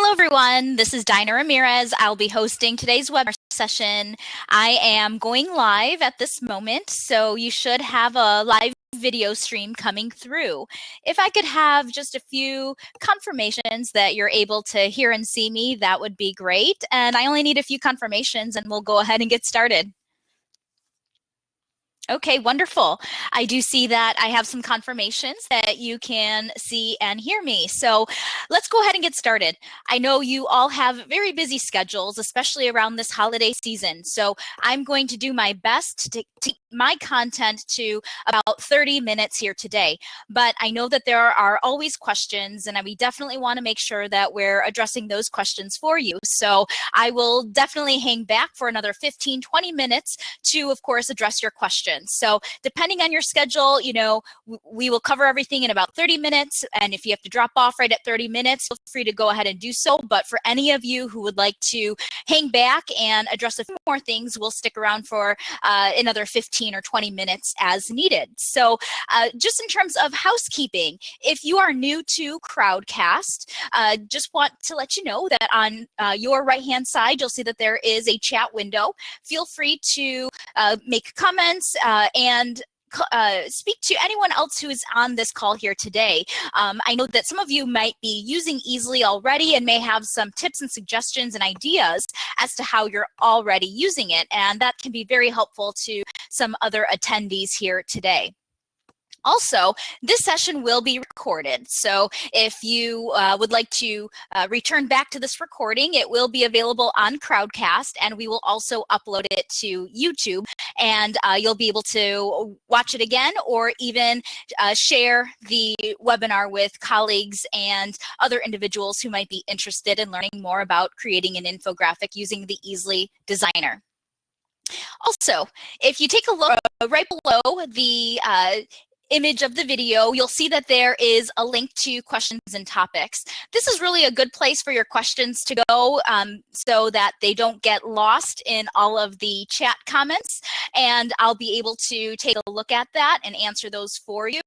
Hello, everyone. This is Dinah Ramirez. I'll be hosting today's webinar session. I am going live at this moment, so you should have a live video stream coming through. If I could have just a few confirmations that you're able to hear and see me, that would be great. And I only need a few confirmations and we'll go ahead and get started. Okay, wonderful. I do see that I have some confirmations that you can see and hear me. So let's go ahead and get started. I know you all have very busy schedules, especially around this holiday season. So I'm going to do my best to keep my content to about 30 minutes here today. But I know that there are always questions, and we definitely want to make sure that we're addressing those questions for you. So I will definitely hang back for another 15, 20 minutes to, of course, address your questions. So depending on your schedule, we will cover everything in about 30 minutes. And if you have to drop off right at 30 minutes, feel free to go ahead and do so. But for any of you who would like to hang back and address a few more things, we'll stick around for another 15 or 20 minutes as needed. So just in terms of housekeeping, if you are new to Crowdcast, just want to let you know that on your right-hand side, you'll see that there is a chat window. Feel free to make comments and speak to anyone else who is on this call here today. I know that some of you might be using Easily already and may have some tips and suggestions and ideas as to how you're already using it, and that can be very helpful to some other attendees here today. Also, this session will be recorded, so if you would like to return back to this recording, it will be available on Crowdcast, and we will also upload it to YouTube, and you'll be able to watch it again or even share the webinar with colleagues and other individuals who might be interested in learning more about creating an infographic using the Easily Designer. Also, if you take a look right below the image of the video, you'll see that there is a link to questions and topics. This is really a good place for your questions to go so that they don't get lost in all of the chat comments, and I'll be able to take a look at that and answer those for you.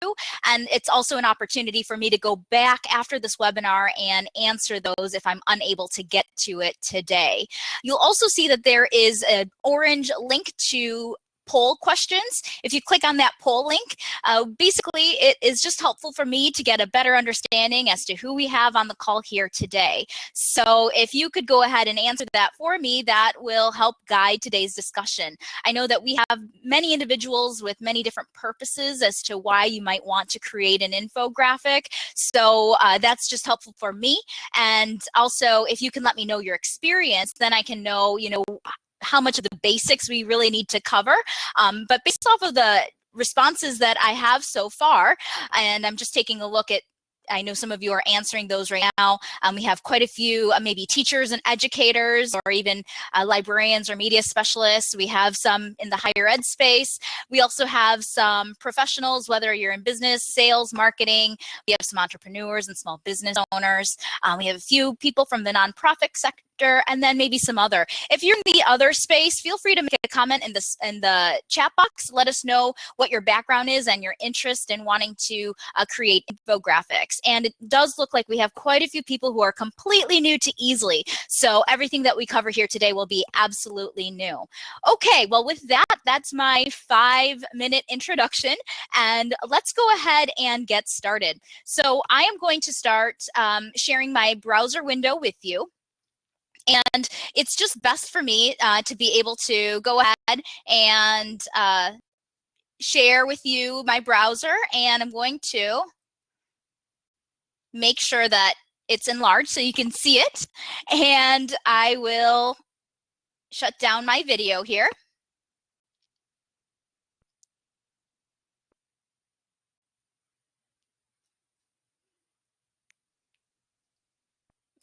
And it's also an opportunity for me to go back after this webinar and answer those if I'm unable to get to it today. You'll also see that there is an orange link to poll questions. If you click on that poll link, basically it is just helpful for me to get a better understanding as to who we have on the call here today. So if you could go ahead and answer that for me, that will help guide today's discussion. I know that we have many individuals with many different purposes as to why you might want to create an infographic. So that's just helpful for me. And also, if you can let me know your experience, then I can know, how much of the basics we really need to cover. But based off of the responses that I have so far, and I'm just taking a look at, I know some of you are answering those right now. We have quite a few maybe teachers and educators, or even librarians or media specialists. We have some in the higher ed space. We also have some professionals, whether you're in business, sales, marketing. We have some entrepreneurs and small business owners. We have a few people from the nonprofit sector, and then maybe some other. If you're in the other space, feel free to make a comment in the chat box. Let us know what your background is and your interest in wanting to create infographics. And it does look like we have quite a few people who are completely new to Easily. So everything that we cover here today will be absolutely new. Okay, well, with that, that's my 5-minute introduction, and let's go ahead and get started. So I am going to start sharing my browser window with you. And it's just best for me to be able to go ahead and share with you my browser. And I'm going to make sure that it's enlarged so you can see it. And I will shut down my video here.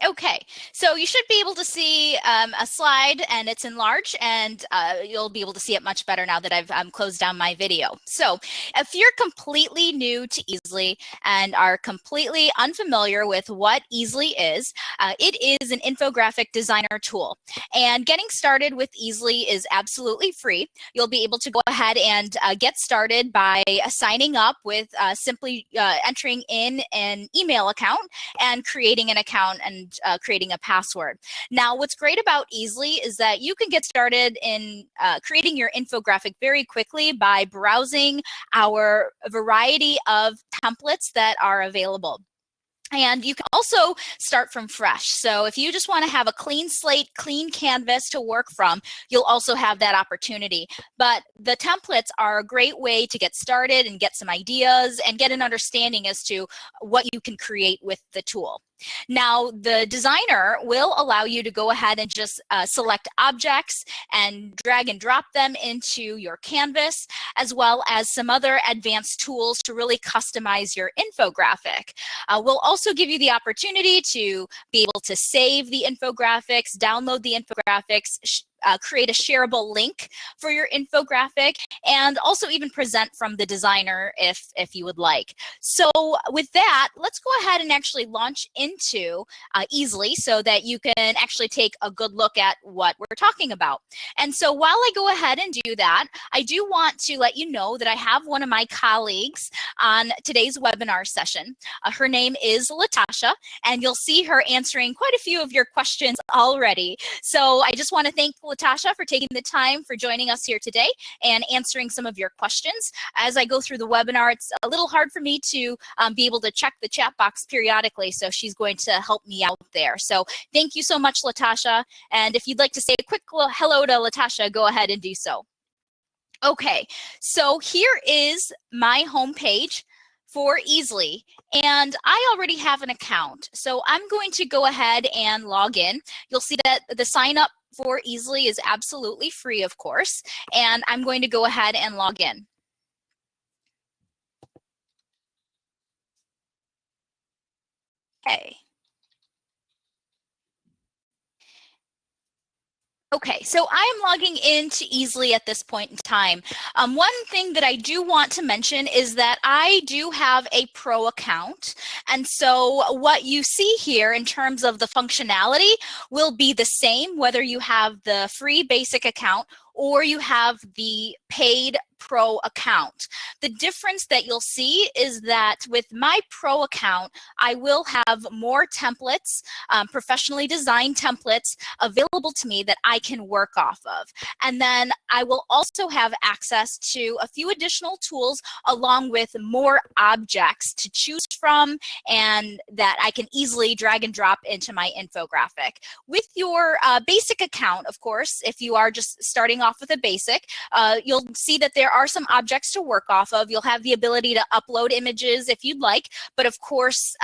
Okay, so you should be able to see a slide, and it's enlarged, and you'll be able to see it much better now that I've closed down my video. So if you're completely new to Easily and are completely unfamiliar with what Easily is, it is an infographic designer tool. And getting started with Easily is absolutely free. You'll be able to go ahead and get started by signing up with simply entering in an email account and creating an account and creating a password. Now, what's great about Easly is that you can get started in creating your infographic very quickly by browsing our variety of templates that are available. And you can also start from fresh. So if you just want to have a clean slate, clean canvas to work from, you'll also have that opportunity. But the templates are a great way to get started and get some ideas and get an understanding as to what you can create with the tool. Now, the designer will allow you to go ahead and just select objects and drag and drop them into your canvas, as well as some other advanced tools to really customize your infographic. We'll also give you the opportunity to be able to save the infographics, download the infographics, create a shareable link for your infographic, and also even present from the designer if you would like. So with that, let's go ahead and actually launch into Easly so that you can actually take a good look at what we're talking about. And so while I go ahead and do that, I do want to let you know that I have one of my colleagues on today's webinar session. Her name is Latasha, and you'll see her answering quite a few of your questions already. So I just want to thank Latasha for taking the time for joining us here today and answering some of your questions. As I go through the webinar, it's a little hard for me to be able to check the chat box periodically, so she's going to help me out there. So thank you so much, Latasha. And if you'd like to say a quick hello to Latasha, go ahead and do so. Okay, so here is my homepage for Easly, and I already have an account. So I'm going to go ahead and log in. You'll see that the sign up for Easly is absolutely free, of course, and I'm going to go ahead and log in. Okay. Okay, so I am logging into Easly at this point in time. One thing that I do want to mention is that I do have a pro account. And so what you see here in terms of the functionality will be the same whether you have the free basic account or you have the paid pro account. The difference that you'll see is that with my pro account, I will have more templates, professionally designed templates available to me that I can work off of. And then I will also have access to a few additional tools along with more objects to choose from and that I can easily drag and drop into my infographic. With your basic account, of course, if you are just starting off with a basic, you'll see that there are some objects to work off of. You'll have the ability to upload images if you'd like, but of course,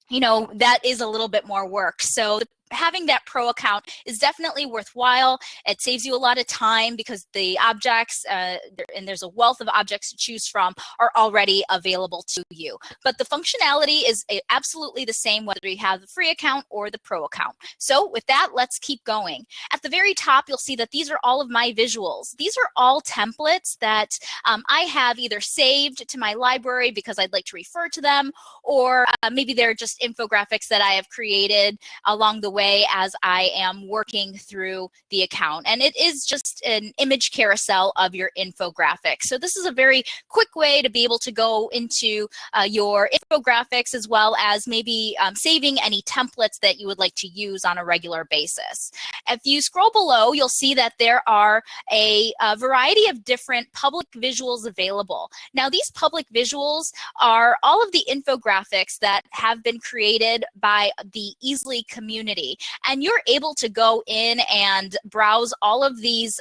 you know, that is a little bit more work. So having that pro account is definitely worthwhile. It saves you a lot of time because the objects, and there's a wealth of objects to choose from, are already available to you. But the functionality is absolutely the same whether you have the free account or the pro account. So with that, let's keep going. At the very top, you'll see that these are all of my visuals. These are all templates that I have either saved to my library because I'd like to refer to them, or maybe they're just infographics that I have created along the way as I am working through the account. And it is just an image carousel of your infographic. So this is a very quick way to be able to go into your infographics, as well as maybe saving any templates that you would like to use on a regular basis. If you scroll below, you'll see that there are a variety of different public visuals available. Now, these public visuals are all of the infographics that have been created by the Easly community. And you're able to go in and browse all of these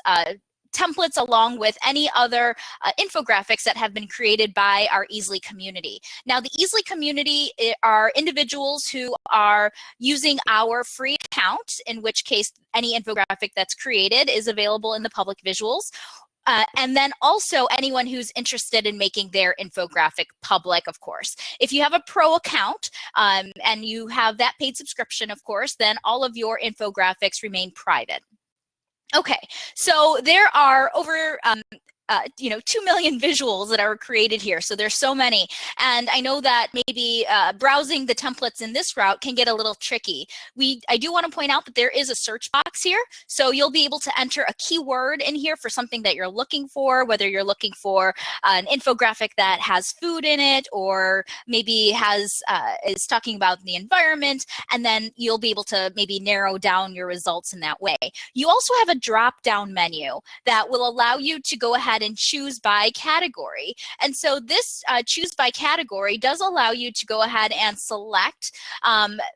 templates along with any other infographics that have been created by our Easly community. Now, the Easly community are individuals who are using our free account, in which case any infographic that's created is available in the public visuals. And then also anyone who's interested in making their infographic public, of course. If you have a pro account and you have that paid subscription, of course, then all of your infographics remain private. Okay, so there are over 2 million visuals that are created here. So there's so many. And I know that maybe browsing the templates in this route can get a little tricky. I do want to point out that there is a search box here. So you'll be able to enter a keyword in here for something that you're looking for, whether you're looking for an infographic that has food in it, or maybe is talking about the environment, and then you'll be able to maybe narrow down your results in that way. You also have a drop-down menu that will allow you to go ahead and choose by category. And so this choose by category does allow you to go ahead and select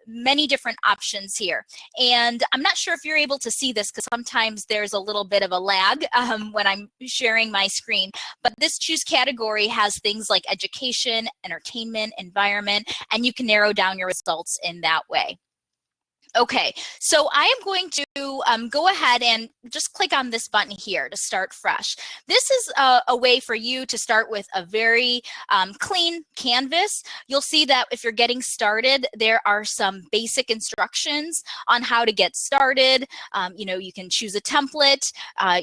many different options here. And I'm not sure if you're able to see this because sometimes there's a little bit of a lag when I'm sharing my screen, but this choose category has things like education, entertainment, environment, and you can narrow down your results in that way. Okay, so I am going to go ahead and just click on this button here to start fresh. This is a way for you to start with a very clean canvas. You'll see that if you're getting started, there are some basic instructions on how to get started. You can choose a template.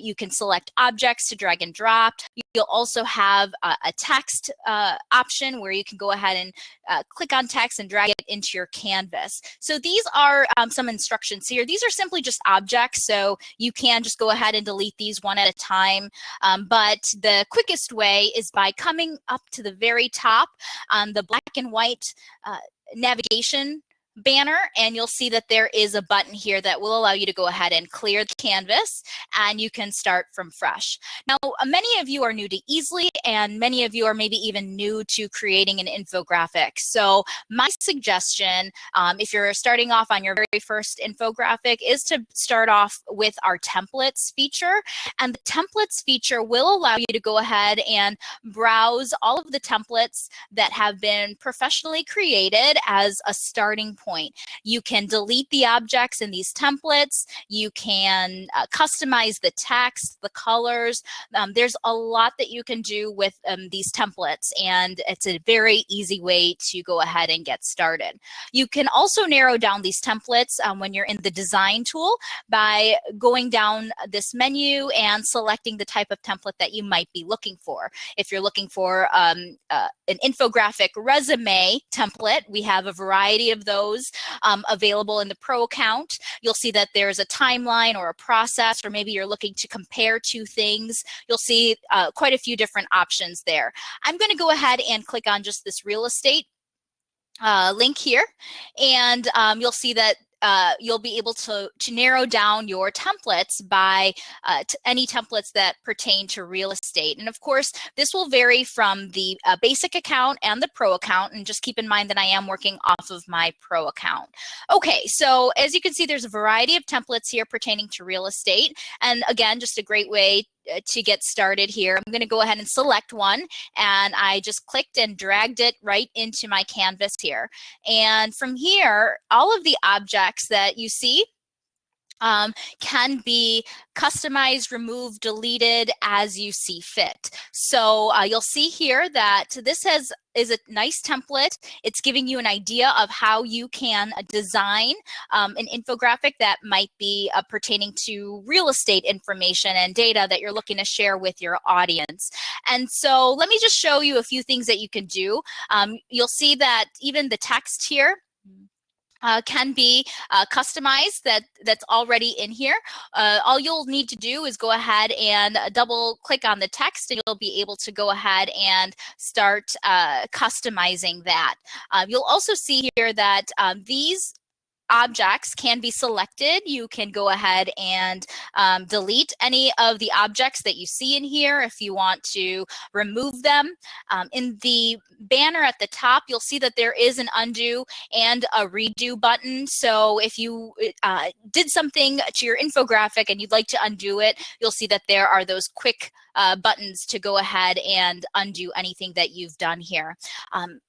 You can select objects to drag and drop. You'll also have a text option where you can go ahead and click on text and drag it into your canvas. So these are some instructions here. These are simply just objects, so you can just go ahead and delete these one at a time. But the quickest way is by coming up to the very top on the black and white navigation banner, and you'll see that there is a button here that will allow you to go ahead and clear the canvas, and you can start from fresh. Now, many of you are new to Easly, and many of you are maybe even new to creating an infographic. So my suggestion, if you're starting off on your very first infographic, is to start off with our templates feature. And the templates feature will allow you to go ahead and browse all of the templates that have been professionally created as a starting point. You can delete the objects in these templates. You can customize the text, the colors. There's a lot that you can do with these templates, and it's a very easy way to go ahead and get started. You can also narrow down these templates when you're in the design tool by going down this menu and selecting the type of template that you might be looking for. If you're looking for an infographic resume template, we have a variety of those available in the Pro account. You'll see that there's a timeline or a process, or maybe you're looking to compare two things. You'll see quite a few different options there. I'm going to go ahead and click on just this real estate link here, and you'll see that you'll be able to narrow down your templates by any templates that pertain to real estate. And of course, this will vary from the basic account and the Pro account. And just keep in mind that I am working off of my Pro account. Okay, so as you can see, there's a variety of templates here pertaining to real estate. And again, just a great way to get started here. I'm going to go ahead and select one, and I just clicked and dragged it right into my canvas here. And from here, all of the objects that you see can be customized, removed, deleted as you see fit. So you'll see here that this is a nice template. It's giving you an idea of how you can design an infographic that might be pertaining to real estate information and data that you're looking to share with your audience. And so let me just show you a few things that you can do. You'll see that even the text here can be customized. That's already in here. All you'll need to do is go ahead and double click on the text, and you'll be able to go ahead and start customizing that. You'll also see here that these objects can be selected. You can go ahead and delete any of the objects that you see in here if you want to remove them. In the banner at the top, you'll see that there is an undo and a redo button. So if you did something to your infographic and you'd like to undo it, you'll see that there are those quick buttons to go ahead and undo anything that you've done here.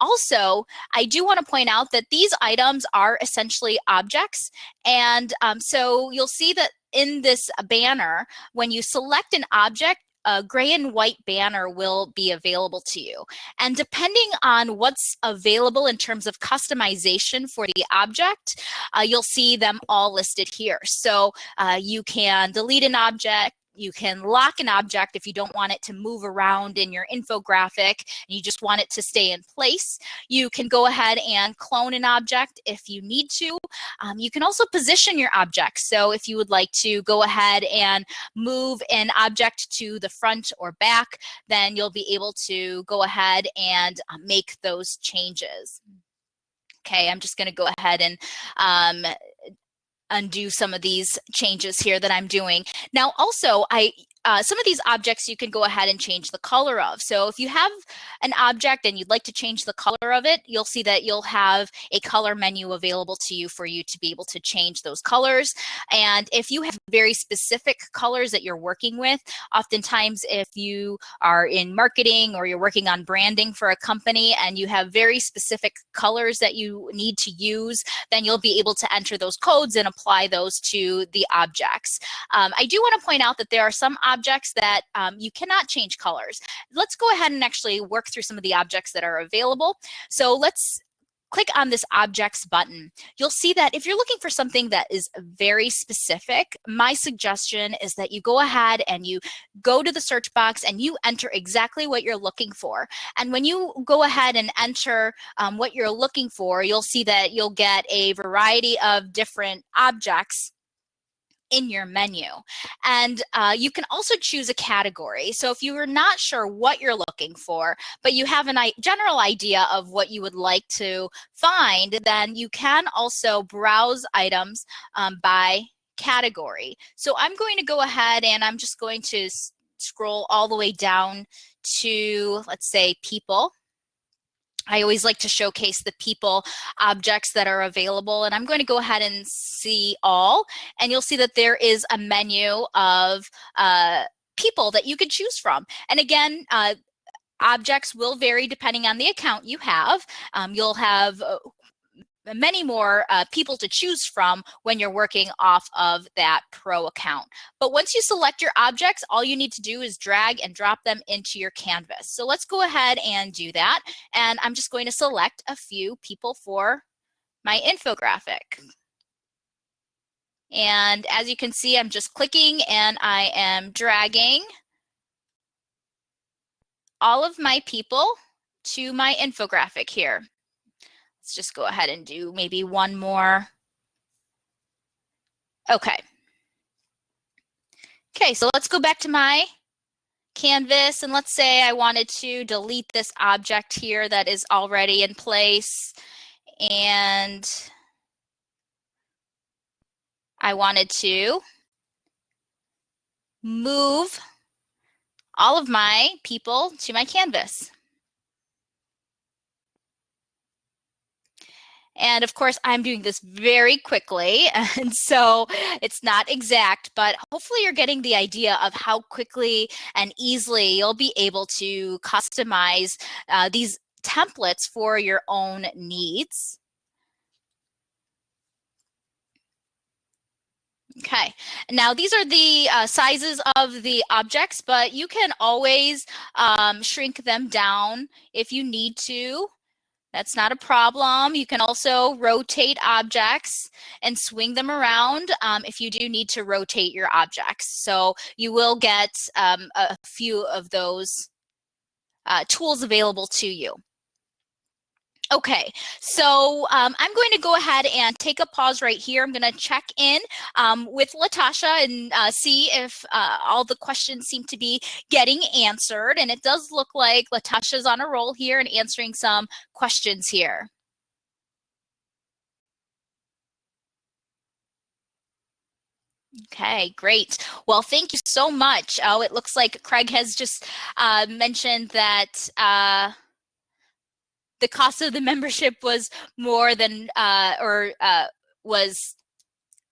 Also, I do want to point out that these items are essentially objects. And so you'll see that in this banner, when you select an object, a gray and white banner will be available to you. And depending on what's available in terms of customization for the object, you'll see them all listed here. So you can delete an object, You can lock an object if you don't want it to move around in your infographic and you just want it to stay in place. You can go ahead and clone an object if you need to. You can also position your object. So if you would like to go ahead and move an object to the front or back, then you'll be able to go ahead and make those changes. Okay, I'm just going to go ahead and undo some of these changes here that I'm doing. Now also, some of these objects you can go ahead and change the color of. So if you have an object and you'd like to change the color of it, you'll see that you'll have a color menu available to you for you to be able to change those colors. And if you have very specific colors that you're working with, oftentimes if you are in marketing or you're working on branding for a company and you have very specific colors that you need to use, then you'll be able to enter those codes and apply those to the objects. I do want to point out that there are some objects that you cannot change colors. Let's go ahead and actually work through some of the objects that are available. So let's click on this objects button. You'll see that if you're looking for something that is very specific, my suggestion is that you go ahead and you go to the search box and you enter exactly what you're looking for. And when you go ahead and enter what you're looking for, you'll see that you'll get a variety of different objects in your menu. And you can also choose a category. So if you are not sure what you're looking for, but you have a general idea of what you would like to find, then you can also browse items by category. So I'm going to go ahead and I'm just going to scroll all the way down to, let's say, people. I always like to showcase the people objects that are available, and I'm going to go ahead and see all, and you'll see that there is a menu of people that you could choose from. And again, objects will vary depending on the account you have. You'll have many more people to choose from when you're working off of that pro account. But once you select your objects, all you need to do is drag and drop them into your canvas. So let's go ahead and do that. And I'm just going to select a few people for my infographic. And as you can see, I'm just clicking and I am dragging all of my people to my infographic here. Let's just go ahead and do maybe one more. Okay. Okay, so let's go back to my canvas and let's say I wanted to delete this object here that is already in place, and I wanted to move all of my people to my canvas. And of course, I'm doing this very quickly, and so it's not exact, but hopefully you're getting the idea of how quickly and easily you'll be able to customize these templates for your own needs. Okay, now these are the sizes of the objects, but you can always shrink them down if you need to. That's not a problem. You can also rotate objects and swing them around if you do need to rotate your objects. So you will get a few of those tools available to you. Okay, so I'm going to go ahead and take a pause right here. I'm going to check in with Latasha and see if all the questions seem to be getting answered. And it does look like Latasha's on a roll here and answering some questions here. Okay, great. Well, thank you so much. Oh, it looks like Craig has just mentioned that the cost of the membership was more than was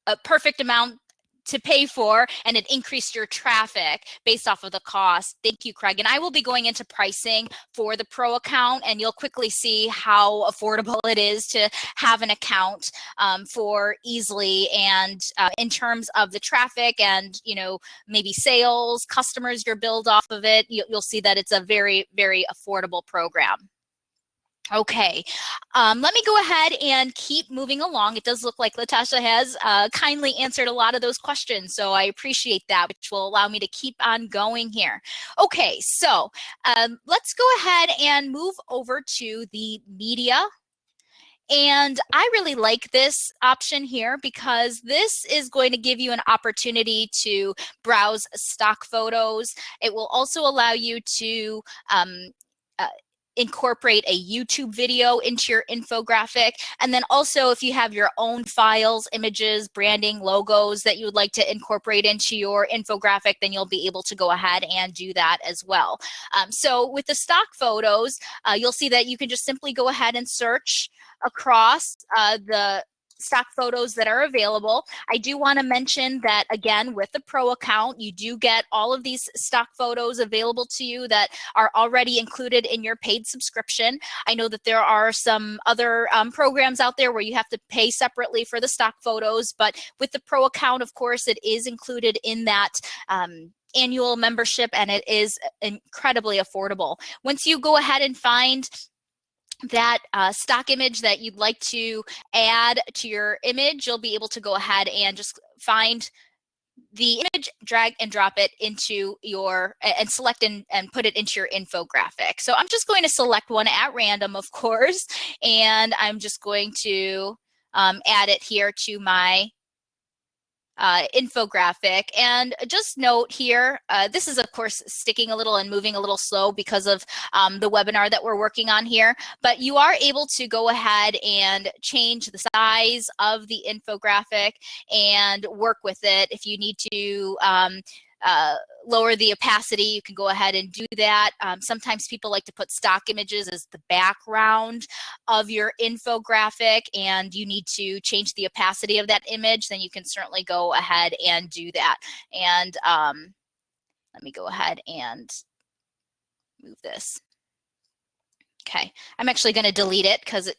a perfect amount to pay for, and it increased your traffic based off of the cost. Thank you, Craig. And I will be going into pricing for the pro account, and you'll quickly see how affordable it is to have an account for Easily. And in terms of the traffic and, you know, maybe sales, customers you're billed off of it, you'll see that it's a very, very affordable program. Okay, let me go ahead and keep moving along. It does look like Latasha has kindly answered a lot of those questions, so I appreciate that, which will allow me to keep on going here. Okay, so let's go ahead and move over to the media. And I really like this option here because this is going to give you an opportunity to browse stock photos. It will also allow you to uh, incorporate a YouTube video into your infographic. And then also if you have your own files, images, branding, logos that you would like to incorporate into your infographic, then you'll be able to go ahead and do that as well. So with the stock photos, you'll see that you can just simply go ahead and search across the stock photos that are available. I do want to mention that, again, with the Pro account, you do get all of these stock photos available to you that are already included in your paid subscription. I know that there are some other programs out there where you have to pay separately for the stock photos, but with the Pro account, of course, it is included in that annual membership, and it is incredibly affordable. Once you go ahead and find that stock image that you'd like to add to your image, you'll be able to go ahead and just find the image, drag and drop it into your, and select and put it into your infographic. So I'm just going to select one at random, of course, and I'm just going to add it here to my infographic. And just note here, this is of course sticking a little and moving a little slow because of the webinar that we're working on here, but you are able to go ahead and change the size of the infographic and work with it. If you need to lower the opacity, you can go ahead and do that. Sometimes people like to put stock images as the background of your infographic and you need to change the opacity of that image, then you can certainly go ahead and do that. And let me go ahead and move this. Okay, I'm actually going to delete it because it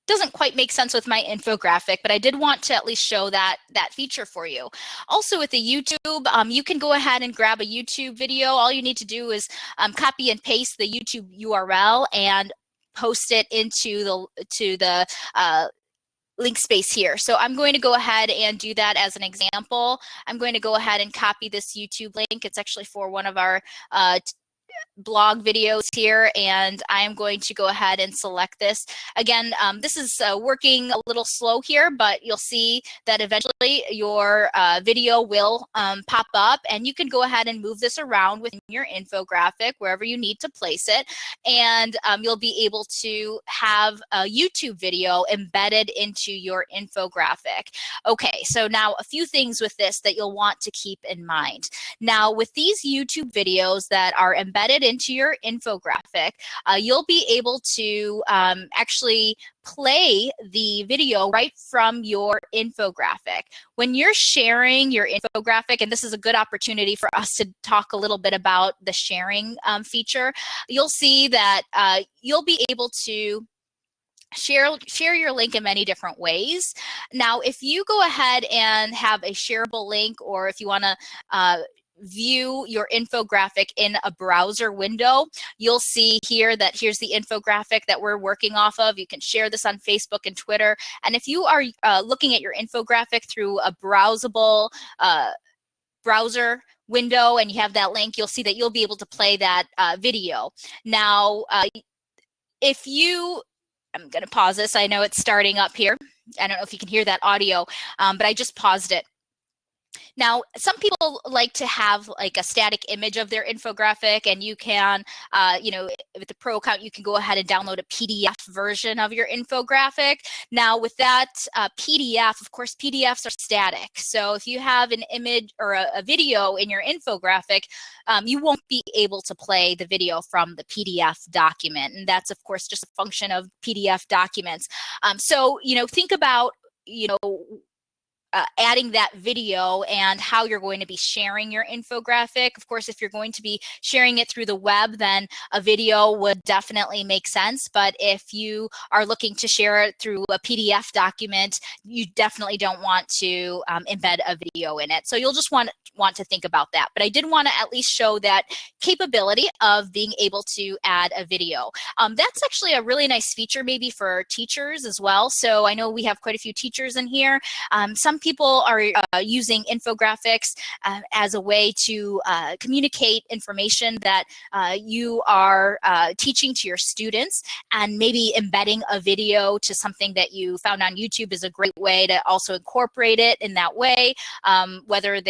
doesn't quite make sense with my infographic, but I did want to at least show that feature for you. Also with the YouTube, you can go ahead and grab a YouTube video. All you need to do is copy and paste the YouTube URL and post it into the link space here. So I'm going to go ahead and do that as an example. I'm going to go ahead and copy this YouTube link. It's actually for one of our blog videos here, and I'm going to go ahead and select this. Again, this is working a little slow here, but you'll see that eventually your video will pop up, and you can go ahead and move this around within your infographic wherever you need to place it, and you'll be able to have a YouTube video embedded into your infographic. Okay, so now a few things with this that you'll want to keep in mind. Now, with these YouTube videos that are embedded into your infographic, you'll be able to actually play the video right from your infographic. When you're sharing your infographic, and this is a good opportunity for us to talk a little bit about the sharing feature, you'll see that you'll be able to share your link in many different ways. Now, if you go ahead and have a shareable link, or if you want to view your infographic in a browser window, you'll see here that here's the infographic that we're working off of. You can share this on Facebook and Twitter. And if you are looking at your infographic through a browsable browser window and you have that link, you'll see that you'll be able to play that video. Now, if you, I'm going to pause this. I know it's starting up here. I don't know if you can hear that audio, but I just paused it. Now, some people like to have like a static image of their infographic, and you can, you know, with the Pro account, you can go ahead and download a PDF version of your infographic. Now, with that PDF, of course, PDFs are static. So if you have an image or a video in your infographic, you won't be able to play the video from the PDF document. And that's, of course, just a function of PDF documents. So, you know, think about, you know, adding that video and how you're going to be sharing your infographic. Of course, if you're going to be sharing it through the web, then a video would definitely make sense. But if you are looking to share it through a PDF document, you definitely don't want to embed a video in it. So you'll just want to think about that. But I did want to at least show that capability of being able to add a video. That's actually a really nice feature maybe for teachers as well. So I know we have quite a few teachers in here. Some people are using infographics as a way to communicate information that you are teaching to your students, and maybe embedding a video to something that you found on YouTube is a great way to also incorporate it in that way, whether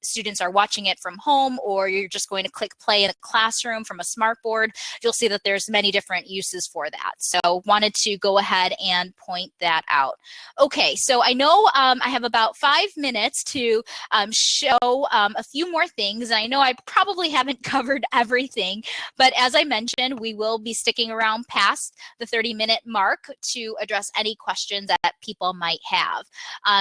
students are watching it from home or you're just going to click play in a classroom from a smartboard. You'll see that there's many different uses for that. So wanted to go ahead and point that out. Okay, so I know I have about 5 minutes to show a few more things. And I know I probably haven't covered everything, but as I mentioned, we will be sticking around past the 30-minute mark to address any questions that people might have.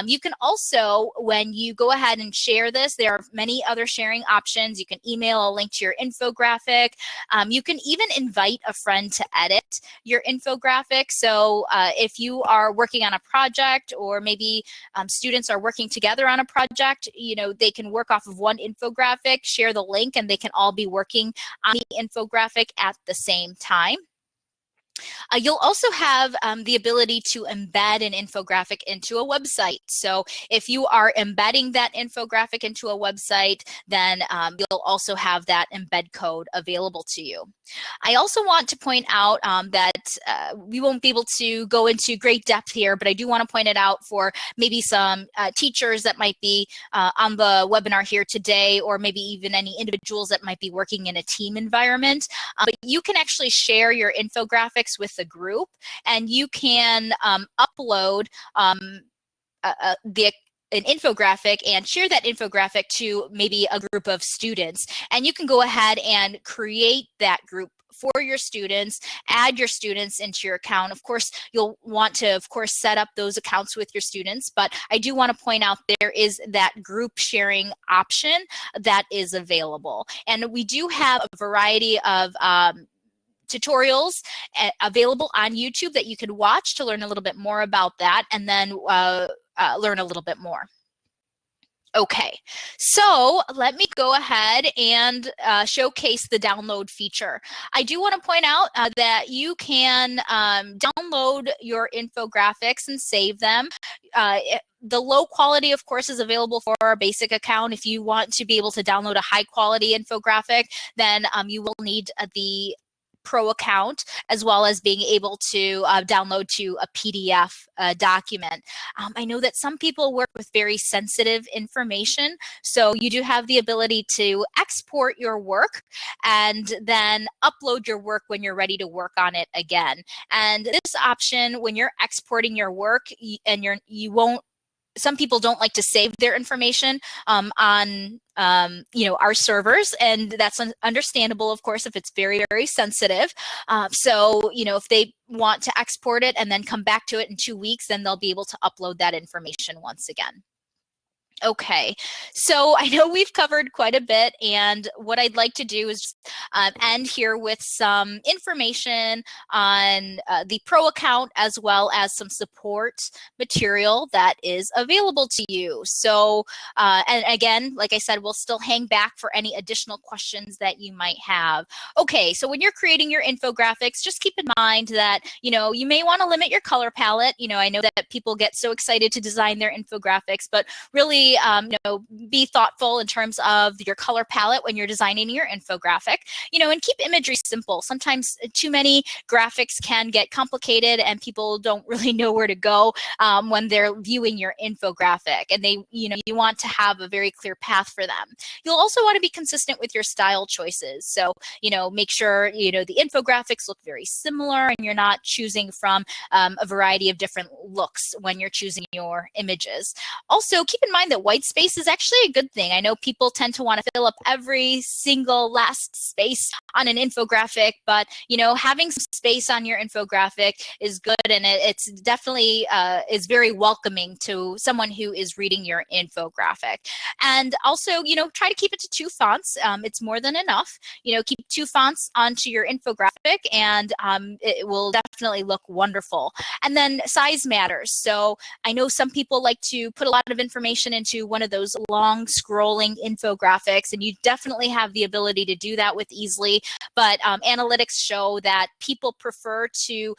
You can also, when you go ahead and share this, there are many other sharing options. You can email a link to your infographic. You can even invite a friend to edit your infographic. So if you are working on a project, or maybe students are working together on a project, they can work off of one infographic, share the link, and they can all be working on the infographic at the same time. You'll also have the ability to embed an infographic into a website. So if you are embedding that infographic into a website, then you'll also have that embed code available to you. I also want to point out that we won't be able to go into great depth here, but I do want to point it out for maybe some teachers that might be on the webinar here today, or maybe even any individuals that might be working in a team environment. But you can actually share your infographics with the group, and you can upload an infographic and share that infographic to maybe a group of students. And you can go ahead and create that group for your students, add your students into your account. Of course, you'll want to, set up those accounts with your students, but I do want to point out there is that group sharing option that is available. And we do have a variety of tutorials available on YouTube that you can watch to learn a little bit more about that, and then learn a little bit more. Okay, so let me go ahead and showcase the download feature. I do want to point out that you can download your infographics and save them. The low quality, of course, is available for our basic account. If you want to be able to download a high quality infographic, then you will need the Pro account, as well as being able to download to a PDF document. I know that some people work with very sensitive information, so you do have the ability to export your work and then upload your work when you're ready to work on it again. And this option, when you're exporting your work, and you won't, some people don't like to save their information on our servers, and that's understandable, of course, if it's very, very sensitive. So if they want to export it and then come back to it in 2 weeks, then they'll be able to upload that information once again. Okay, so I know we've covered quite a bit, and what I'd like to do is end here with some information on the Pro account, as well as some support material that is available to you. So, and again, like I said, we'll still hang back for any additional questions that you might have. Okay, so when you're creating your infographics, just keep in mind that, you may want to limit your color palette. I know that people get so excited to design their infographics, but really, be thoughtful in terms of your color palette when you're designing your infographic, and keep imagery simple. Sometimes too many graphics can get complicated and people don't really know where to go when they're viewing your infographic, and you want to have a very clear path for them. You'll also want to be consistent with your style choices. So, make sure, the infographics look very similar, and you're not choosing from a variety of different looks when you're choosing your images. Also, keep in mind that that white space is actually a good thing. I know people tend to want to fill up every single last space on an infographic, but having some space on your infographic is good, and it's definitely is very welcoming to someone who is reading your infographic. And also, try to keep it to 2 fonts. It's more than enough. Keep 2 fonts onto your infographic, and it will definitely look wonderful. And then size matters. So I know some people like to put a lot of information into one of those long scrolling infographics, and you definitely have the ability to do that with Easily. But analytics show that people prefer to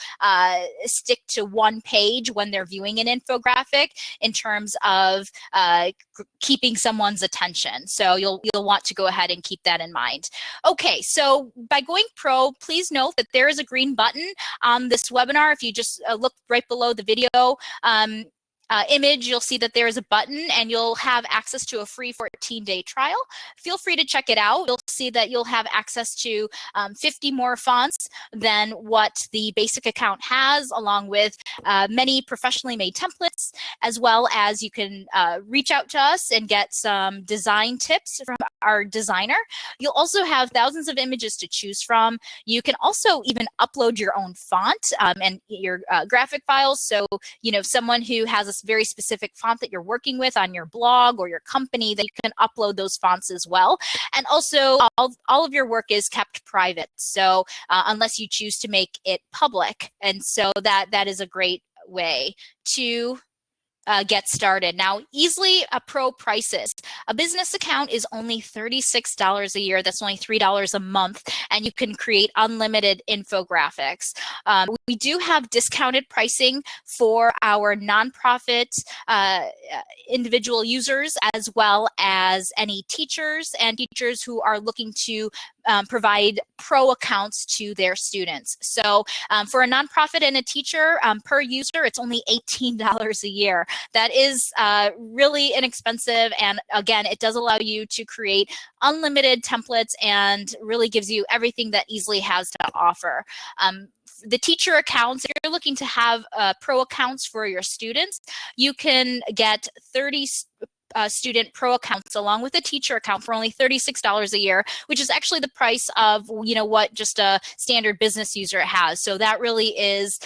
stick to 1 page when they're viewing an infographic in terms of keeping someone's attention. So you'll want to go ahead and keep that in mind. Okay, so by going pro, please note that there is a green button on this webinar. If you just look right below the video image, you'll see that there is a button, and you'll have access to a free 14-day trial. Feel free to check it out. You'll see that you'll have access to 50 more fonts than what the basic account has, along with many professionally made templates, as well as you can reach out to us and get some design tips from our designer. You'll also have thousands of images to choose from. You can also even upload your own font and your graphic files. So, someone who has a very specific font that you're working with on your blog or your company, that you can upload those fonts as well. And also, all of your work is kept private, so unless you choose to make it public. And so that is a great way to get started. Now, Easily Pro prices. A business account is only $36 a year. That's only $3 a month, and you can create unlimited infographics. We do have discounted pricing for our nonprofit individual users, as well as any teachers who are looking to provide pro accounts to their students. So for a nonprofit and a teacher, per user, it's only $18 a year. That is really inexpensive, and again, it does allow you to create unlimited templates and really gives you everything that Easily has to offer. The teacher accounts, if you're looking to have pro accounts for your students, you can get 30 student pro accounts along with a teacher account for only $36 a year, which is actually the price of what just a standard business user has. So that really is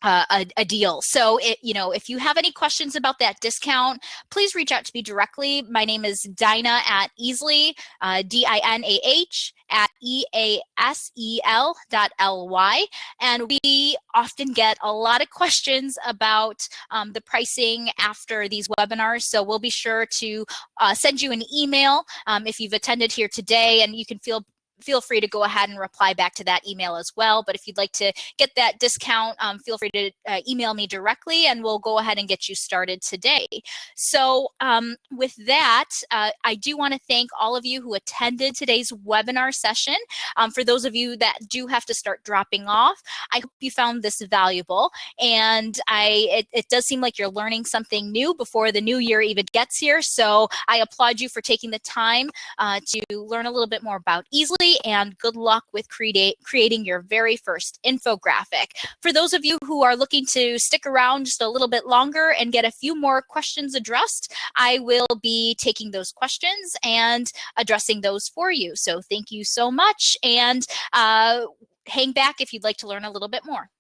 a deal. So if you have any questions about that discount, please reach out to me directly. My name is Dinah at Easily, DINAH at EASEL.ly. And we often get a lot of questions about the pricing after these webinars. So we'll be sure to send you an email if you've attended here today, and you can feel free to go ahead and reply back to that email as well. But if you'd like to get that discount, feel free to email me directly, and we'll go ahead and get you started today. So with that, I do want to thank all of you who attended today's webinar session. For those of you that do have to start dropping off, I hope you found this valuable. And it does seem like you're learning something new before the new year even gets here. So I applaud you for taking the time to learn a little bit more about Easily, and good luck with creating your very first infographic. For those of you who are looking to stick around just a little bit longer and get a few more questions addressed, I will be taking those questions and addressing those for you. So thank you so much, and hang back if you'd like to learn a little bit more.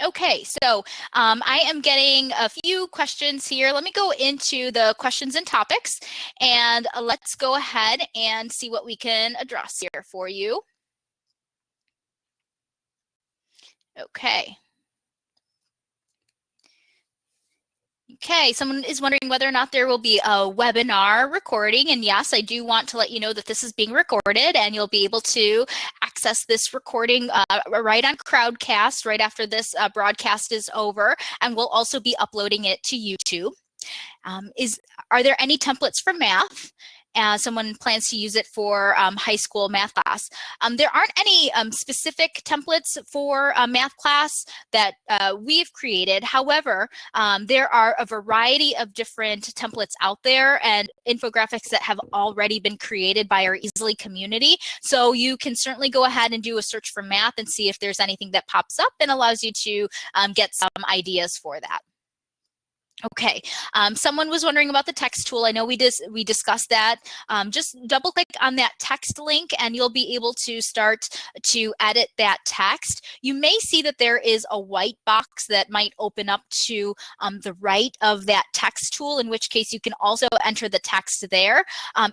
Okay, so I am getting a few questions here. Let me go into the questions and topics, and let's go ahead and see what we can address here for you. Okay. Okay, someone is wondering whether or not there will be a webinar recording, and yes, I do want to let you know that this is being recorded, and you'll be able to access this recording right on Crowdcast right after this broadcast is over, and we'll also be uploading it to YouTube. Are there any templates for math? someone plans to use it for high school math class. There aren't any specific templates for math class that we've created. However, there are a variety of different templates out there and infographics that have already been created by our Easily community. So you can certainly go ahead and do a search for math and see if there's anything that pops up and allows you to get some ideas for that. Okay, someone was wondering about the text tool. I know we discussed that. Just double click on that text link and you'll be able to start to edit that text. You may see that there is a white box that might open up to the right of that text tool, in which case you can also enter the text there.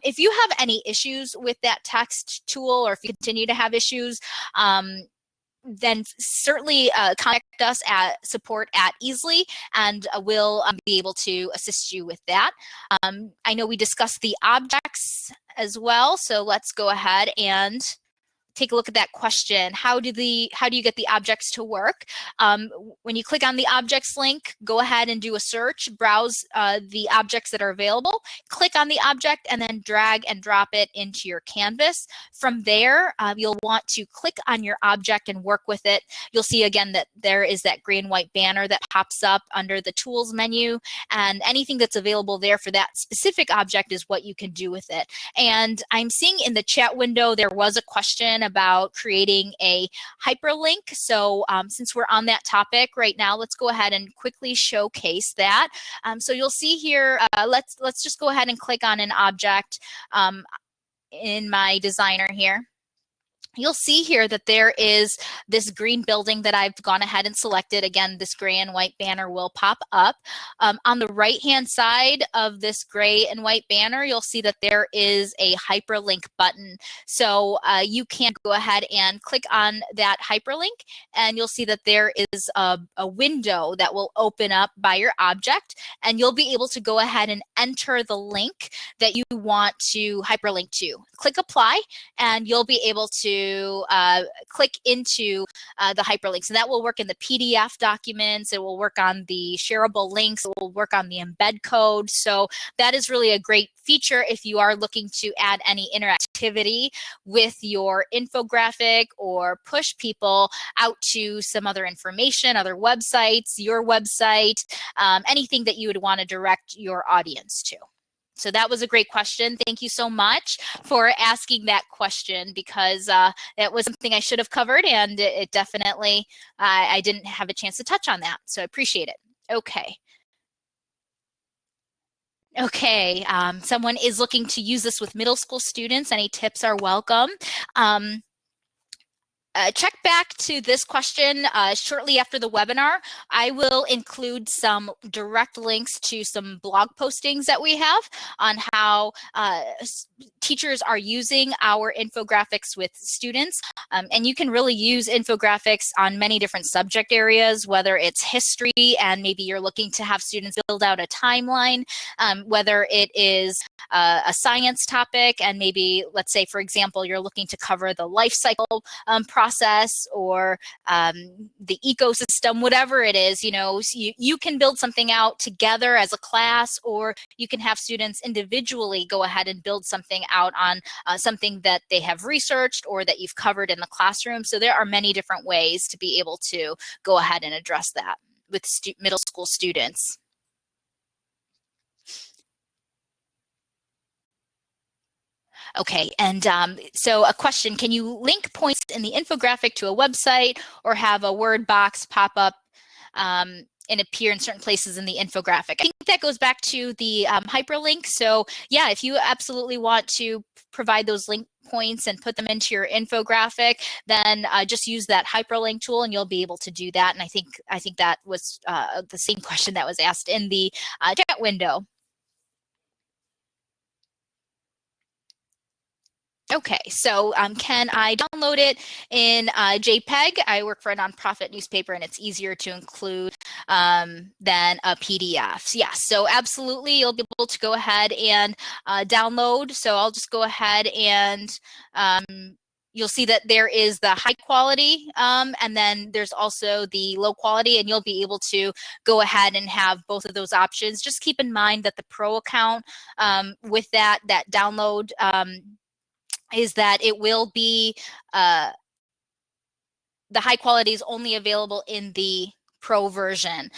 If you have any issues with that text tool, or if you continue to have issues, then certainly contact us at support@easily, and we'll be able to assist you with that. I know we discussed the objects as well, so let's go ahead and take a look at that question. How do you get the objects to work? When you click on the objects link, go ahead and do a search, browse the objects that are available, click on the object, and then drag and drop it into your canvas. From there, you'll want to click on your object and work with it. You'll see again that there is that gray and white banner that pops up under the tools menu, and anything that's available there for that specific object is what you can do with it. And I'm seeing in the chat window there was a question about creating a hyperlink. So since we're on that topic right now, let's go ahead and quickly showcase that. So you'll see here, let's just go ahead and click on an object in my designer here. You'll see here that there is this green building that I've gone ahead and selected. Again, this gray and white banner will pop up. On the right-hand side of this gray and white banner, you'll see that there is a hyperlink button. So you can go ahead and click on that hyperlink, and you'll see that there is a window that will open up by your object, and you'll be able to go ahead and enter the link that you want to hyperlink to. Click apply, and you'll be able to click into the hyperlinks, and that will work in the PDF documents. It will work on the shareable links. It will work on the embed code. So that is really a great feature if you are looking to add any interactivity with your infographic or push people out to some other information, other websites, your website, anything that you would want to direct your audience to. So that was a great question. Thank you so much for asking that question, because that was something I should have covered, and it definitely, I didn't have a chance to touch on that. So I appreciate it. Okay. Okay, someone is looking to use this with middle school students. Any tips are welcome. Check back to this question shortly after the webinar. I will include some direct links to some blog postings that we have on how teachers are using our infographics with students. And you can really use infographics on many different subject areas, whether it's history and maybe you're looking to have students build out a timeline, whether it is a science topic and maybe, let's say, for example, you're looking to cover the life cycle process or the ecosystem, whatever it is, you can build something out together as a class, or you can have students individually go ahead and build something out on something that they have researched or that you've covered in the classroom. So there are many different ways to be able to go ahead and address that with middle school students. Okay, and so a question, can you link points in the infographic to a website or have a Word box pop up and appear in certain places in the infographic? I think that goes back to the hyperlink. So yeah, if you absolutely want to provide those link points and put them into your infographic, then just use that hyperlink tool and you'll be able to do that. And I think that was the same question that was asked in the chat window. Okay, so can I download it in JPEG? I work for a nonprofit newspaper and it's easier to include than a PDF. Yes, so absolutely you'll be able to go ahead and download. So I'll just go ahead and you'll see that there is the high quality, and then there's also the low quality, and you'll be able to go ahead and have both of those options. Just keep in mind that the Pro account, with that download, is that it will be, the high quality is only available in the Pro version.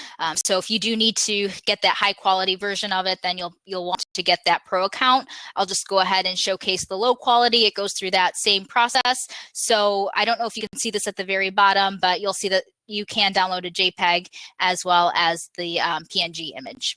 So if you do need to get that high quality version of it, then you'll want to get that Pro account. I'll just go ahead and showcase the low quality. It goes through that same process. So I don't know if you can see this at the very bottom, but you'll see that you can download a JPEG as well as the PNG image.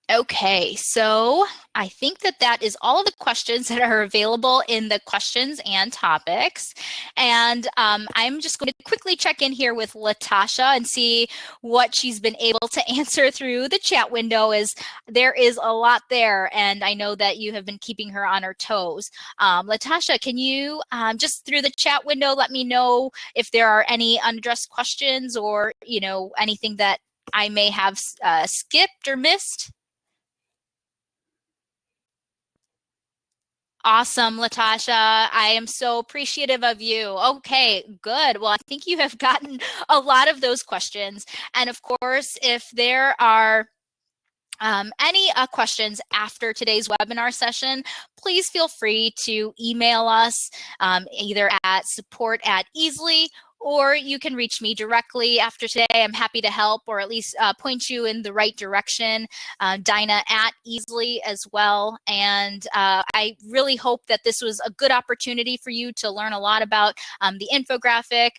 Okay, so I think that is all of the questions that are available in the questions and topics. And I'm just going to quickly check in here with Latasha and see what she's been able to answer through the chat window. There is a lot there, and I know that you have been keeping her on her toes. Latasha, can you just through the chat window let me know if there are any unaddressed questions or anything that I may have skipped or missed? Awesome, Latasha. I am so appreciative of you. Okay, good. Well, I think you have gotten a lot of those questions. And of course, if there are any questions after today's webinar session, please feel free to email us either at support@easily, or you can reach me directly after today. I'm happy to help or at least point you in the right direction. Dinah@easily as well. And I really hope that this was a good opportunity for you to learn a lot about the infographic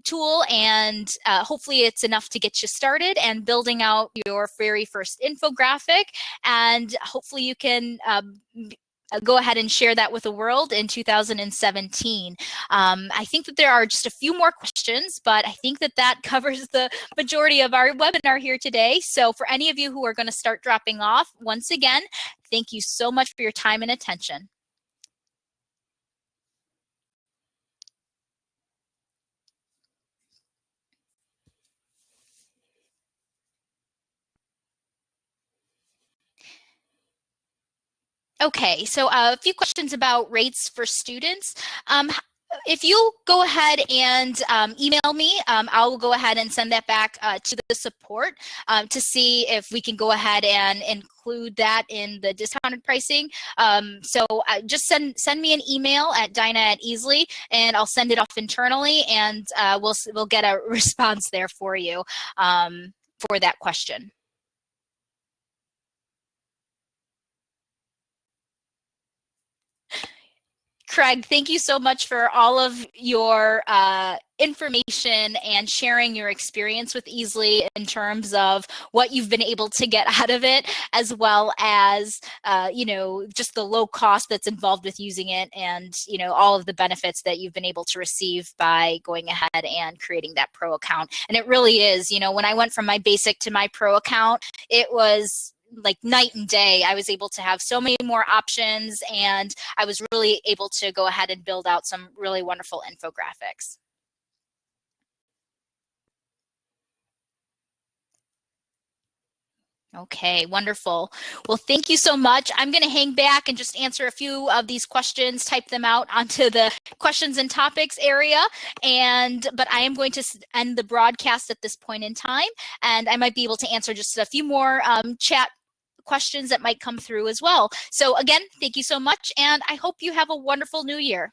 tool, and hopefully it's enough to get you started and building out your very first infographic, and hopefully you can go ahead and share that with the world in 2017. I think that there are just a few more questions, but I think that covers the majority of our webinar here today. So for any of you who are going to start dropping off, once again, thank you so much for your time and attention. Okay, so a few questions about rates for students. If you go ahead and email me, I will go ahead and send that back to the support to see if we can go ahead and include that in the discounted pricing. So just send me an email at Dinah@easily, and I'll send it off internally, and we'll get a response there for you for that question. Craig, thank you so much for all of your information and sharing your experience with Easily in terms of what you've been able to get out of it, as well as just the low cost that's involved with using it, and all of the benefits that you've been able to receive by going ahead and creating that Pro account. And it really is, when I went from my basic to my Pro account, it was like night and day. I was able to have so many more options, and I was really able to go ahead and build out some really wonderful infographics. Okay, wonderful. Well, thank you so much. I'm going to hang back and just answer a few of these questions, type them out onto the questions and topics area. But I am going to end the broadcast at this point in time, and I might be able to answer just a few more chat questions that might come through as well. So again, thank you so much, and I hope you have a wonderful new year.